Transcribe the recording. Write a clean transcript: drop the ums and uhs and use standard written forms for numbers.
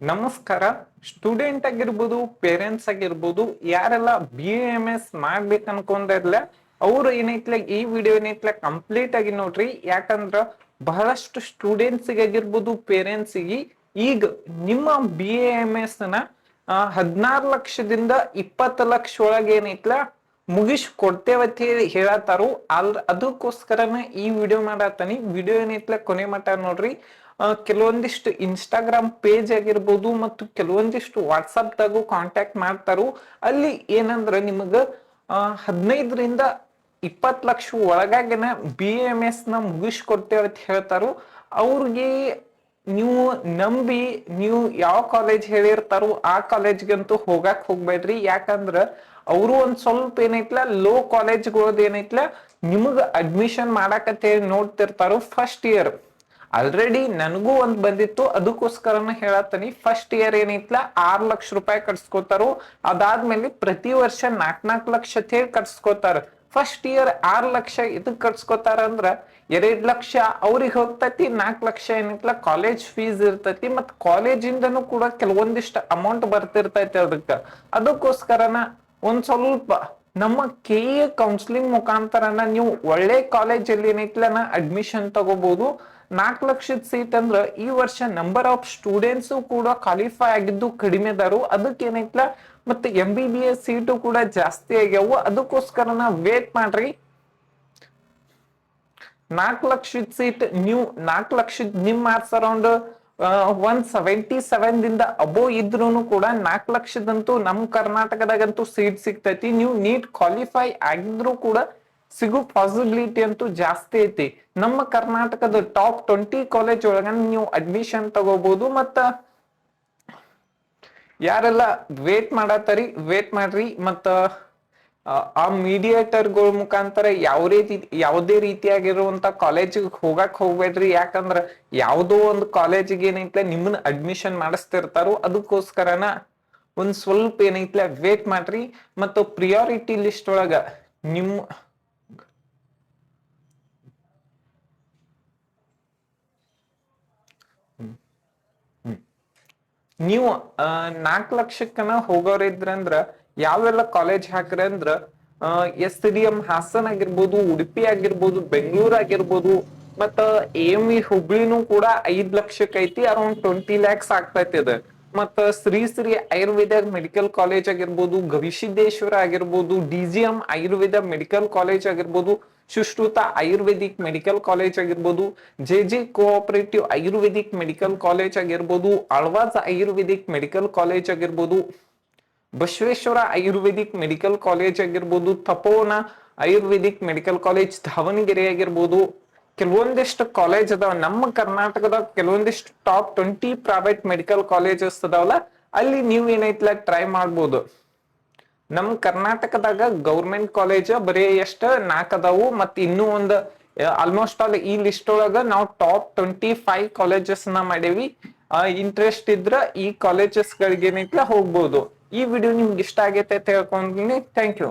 ನಮಸ್ಕಾರ. ಸ್ಟೂಡೆಂಟ್ ಆಗಿರ್ಬೋದು, ಪೇರೆಂಟ್ಸ್ ಆಗಿರ್ಬೋದು, ಯಾರೆಲ್ಲ BAMS ಮಾಡ್ಬೇಕು ಅನ್ಕೊಂಡಿರ್ಲ ಅವ್ರು ಏನೈತ್ಲ ಈ ವಿಡಿಯೋ ಏನೈತ್ಲ ಕಂಪ್ಲೀಟ್ ಆಗಿ ನೋಡ್ರಿ. ಯಾಕಂದ್ರ ಬಹಳಷ್ಟು ಸ್ಟೂಡೆಂಟ್ಸ್ ಆಗಿರ್ಬೋದು, ಪೇರೆಂಟ್ಸ್ ಈಗ ನಿಮ್ಮ BAMS ನ 16 ಲಕ್ಷದಿಂದ 20 ಲಕ್ಷ ಒಳಗೆ ಏನೈತ್ಲ ಮುಗಿಸ್ ಕೊಡ್ತೇವತ್ ಹೇಳಿ ಹೇಳತ್ತಾರು. ಅದಕ್ಕೋಸ್ಕರನ ಈ ವಿಡಿಯೋ ಮಾಡತ್ತಾನಿ. ವಿಡಿಯೋ ಏನೈತ್ಲ ಕೊನೆ ಮಟ್ಟ ನೋಡ್ರಿ. ಕೆಲವೊಂದಿಷ್ಟು ಇನ್ಸ್ಟಾಗ್ರಾಮ್ ಪೇಜ್ ಆಗಿರ್ಬೋದು ಮತ್ತು ಕೆಲವೊಂದಿಷ್ಟು ವಾಟ್ಸಪ್ ದಾಗು ಕಾಂಟ್ಯಾಕ್ಟ್ ಮಾಡ್ತಾರು. ಅಲ್ಲಿ ಏನಂದ್ರ ನಿಮಗ 15ರಿಂದ 20 ಲಕ್ಷ ಒಳಗಾಗಿನ BAMS ನ ಮುಗಿಸ್ಕೊಡ್ತೇವೆ ಅಂತ ಹೇಳ್ತಾರು. ಅವ್ರಿಗೆ ನೀವು ನಂಬಿ ನೀವು ಯಾವ ಕಾಲೇಜ್ ಹೇಳಿರ್ತಾರೋ ಆ ಕಾಲೇಜ್ಗಂತೂ ಹೋಗಕ್ ಹೋಗ್ಬೇಡ್ರಿ. ಯಾಕಂದ್ರ ಅವರು ಒಂದ್ ಸ್ವಲ್ಪ ಏನೈತ್ಲ ಲೋ ಕಾಲೇಜ್ಗಳದ್ ಏನೈತ್ಲ ನಿಮಗ ಅಡ್ಮಿಷನ್ ಮಾಡಾಕಂತ ನೋಡ್ತಿರ್ತಾರು. ಫಸ್ಟ್ ಇಯರ್ ಆಲ್ರೆಡಿ ನನಗೂ ಒಂದ್ ಬಂದಿತ್ತು, ಅದಕ್ಕೋಸ್ಕರನ ಹೇಳತ್ತೀನಿ. ಫಸ್ಟ್ ಇಯರ್ ಏನೈತ್ಲ 6 ಲಕ್ಷ ರೂಪಾಯಿ ಕಟ್ಸ್ಕೊತಾರು. ಅದಾದ್ಮೇಲೆ ಪ್ರತಿ ವರ್ಷ 4 ಲಕ್ಷ ಕಟ್ಸ್ಕೊತಾರ. ಫಸ್ಟ್ ಇಯರ್ 6 ಲಕ್ಷ ಇದಕ್ ಕಟ್ಸ್ಕೊತಾರ ಅಂದ್ರ 2 ಲಕ್ಷ ಅವ್ರಿಗೆ ಹೋಗ್ತತಿ. 4 ಲಕ್ಷ ಏನೈತ್ಲ ಕಾಲೇಜ್ ಫೀಸ್ ಇರ್ತೈತಿ. ಮತ್ ಕಾಲೇಜಿಂದನೂ ಕೂಡ ಕೆಲವೊಂದಿಷ್ಟು ಅಮೌಂಟ್ ಬರ್ತಿರ್ತೈತಿ ಅದಕ್ಕೋಸ್ಕರನ ಒಂದ್ ಸ್ವಲ್ಪ ನಮ್ಮ KE ಕೌನ್ಸಿಲಿಂಗ್ ಮುಖಾಂತರನ ನೀವು ಒಳ್ಳೆ ಕಾಲೇಜಲ್ಲಿ ಏನೈತ್ಲನ ಅಡ್ಮಿಷನ್ ತಗೋಬಹುದು. 4 ಲಕ್ಷದ ಸೀಟ್ ಅಂದ್ರ ಈ ವರ್ಷ ನಂಬರ್ ಆಫ್ ಸ್ಟೂಡೆಂಟ್ಸ್ ಕೂಡ ಕ್ವಾಲಿಫೈ ಆಗಿದ್ದು ಕಡಿಮೆ ಅದಾರು. ಅದಕ್ಕೆ ಏನೈತ್ಲ ಮತ್ತೆ MBBS ಸೀಟು ಕೂಡ ಜಾಸ್ತಿ ಆಗ್ಯಾವು. ಅದಕ್ಕೋಸ್ಕರನ ವೇಟ್ ಮಾಡ್ರಿ. 4 ಲಕ್ಷದ ಸೀಟ್ ನೀವು 4 ಲಕ್ಷದ ನಿಮ್ ಮಾರ್ಕ್ಸ್ ಅರೌಂಡ್ 177 ದಿಂದ ಅಬೋ ಇದ್ರೂನು ಕೂಡ 4 ಲಕ್ಷದಂತೂ ನಮ್ ಕರ್ನಾಟಕದಾಗಂತೂ ಸೀಟ್ ಸಿಗ್ತೈತಿ. ನೀವು ನೀಟ್ ಕ್ವಾಲಿಫೈ ಆಗಿದ್ರು ಕೂಡ ಸಿಗೋ ಪಾಸಿಬಿಲಿಟಿ ಅಂತೂ ಜಾಸ್ತಿ ಐತಿ. ನಮ್ಮ ಕರ್ನಾಟಕದ ಟಾಪ್ 20 ಕಾಲೇಜ್ ಒಳಗ ನೀವು ಅಡ್ಮಿಷನ್ ತಗೋಬಹುದು. ಮತ್ತ ಯಾರೆಲ್ಲ ವೇಟ್ ಮಾಡತ್ತರಿ ವೇಟ್ ಮಾಡ್ರಿ. ಮತ್ತ ಆ ಮೀಡಿಯೇಟರ್ಗಳ ಮುಖಾಂತರ ಯಾವುದೇ ರೀತಿಯಾಗಿರುವಂತ ಕಾಲೇಜಿಗೆ ಹೋಗಕ್ ಹೋಗ್ಬೇಡ್ರಿ. ಯಾಕಂದ್ರ ಯಾವುದೋ ಒಂದು ಕಾಲೇಜಿಗೆ ಏನೈತ್ಲ ನಿಮ್ಮನ್ನ ಅಡ್ಮಿಷನ್ ಮಾಡಿಸ್ತಿರ್ತಾರೋ. ಅದಕ್ಕೋಸ್ಕರನ ಒಂದ್ ಸ್ವಲ್ಪ ಏನೈತ್ಲ ವೇಟ್ ಮಾಡ್ರಿ. ಮತ್ತು ಪ್ರಿಯಾರಿಟಿ ಲಿಸ್ಟ್ ಒಳಗ ನಿಮ್ಮ ನೀವು 4 ಲಕ್ಷಕ್ಕನ ಹೋಗೋರಿದ್ರಂದ್ರ ಯಾವೆಲ್ಲ ಕಾಲೇಜ್ ಹಾಕ್ರಿ ಅಂದ್ರ SDM ಹಾಸನ್ ಆಗಿರ್ಬೋದು, ಉಡುಪಿ ಆಗಿರ್ಬೋದು, ಬೆಂಗಳೂರು ಆಗಿರ್ಬೋದು, ಮತ್ತ AME ಹುಬ್ಳಿನೂ ಕೂಡ 5 ಲಕ್ಷಕ್ಕೆ ಐತಿ. ಅರೌಂಡ್ 20 ಲ್ಯಾಕ್ಸ್ ಆಗ್ತೈತಿ ಅದ. ಮತ್ತ ಶ್ರೀ ಆಯುರ್ವೇದ ಮೆಡಿಕಲ್ ಕಾಲೇಜ್ ಆಗಿರ್ಬೋದು, ಗವಿಸಿದ್ದೇಶ್ವರ ಆಗಿರ್ಬೋದು, DGM ಆಯುರ್ವೇದ ಮೆಡಿಕಲ್ ಕಾಲೇಜ್ ಆಗಿರ್ಬೋದು, ಸುಶ್ರುತ ಆಯುರ್ವೇದಿಕ್ ಮೆಡಿಕಲ್ ಕಾಲೇಜ್ ಆಗಿರ್ಬೋದು, JJ cooperative Ayurvedic medical college ಆಗಿರ್ಬೋದು, ಆಳ್ವಾಸ್ ಆಯುರ್ವೇದಿಕ್ ಮೆಡಿಕಲ್ ಕಾಲೇಜ್ ಆಗಿರ್ಬೋದು, ಬಸವೇಶ್ವರ ಆಯುರ್ವೇದಿಕ್ ಮೆಡಿಕಲ್ ಕಾಲೇಜ್ ಆಗಿರ್ಬೋದು, ತಪೋವನ ಆಯುರ್ವೇದಿಕ್ ಮೆಡಿಕಲ್ ಕಾಲೇಜ್ ದಾವಣಗೆರೆ ಆಗಿರ್ಬೋದು. ಕೆಲವೊಂದಿಷ್ಟು ಕಾಲೇಜ್ ಅದಾವ ನಮ್ಮ ಕರ್ನಾಟಕದ. ಕೆಲವೊಂದಿಷ್ಟು ಟಾಪ್ 20 ಪ್ರೈವೇಟ್ ಮೆಡಿಕಲ್ ಕಾಲೇಜಸ್ ಅದಾವಲ್ಲ, ಅಲ್ಲಿ ನೀವು ಏನೈತ್ಲ ಟ್ರೈ ಮಾಡ್ಬೋದು. ನಮ್ ಕರ್ನಾಟಕದಾಗ ಗೌರ್ಮೆಂಟ್ ಕಾಲೇಜ್ ಬರೀ 4 ಅದಾವು. ಮತ್ ಇನ್ನೂ ಒಂದು ಆಲ್ಮೋಸ್ಟ್ ಆಲ್ ಈ ಲಿಸ್ಟ್ ಒಳಗ ನಾವು ಟಾಪ್ 25 ಕಾಲೇಜಸ್ ನ ಮಾಡೇವಿ. ಇಂಟ್ರೆಸ್ಟ್ ಇದ್ರ ಈ ಕಾಲೇಜಸ್ ಗಳಿಗೆ ಏನೈತ್ಲ ಹೋಗ್ಬೋದು. ಈ ವಿಡಿಯೋ ನಿಮ್ಗೆ ಇಷ್ಟ ಆಗೈತೆ ಅಂತ ಹೇಳ್ಕೊಂತೀನಿ. Thank you.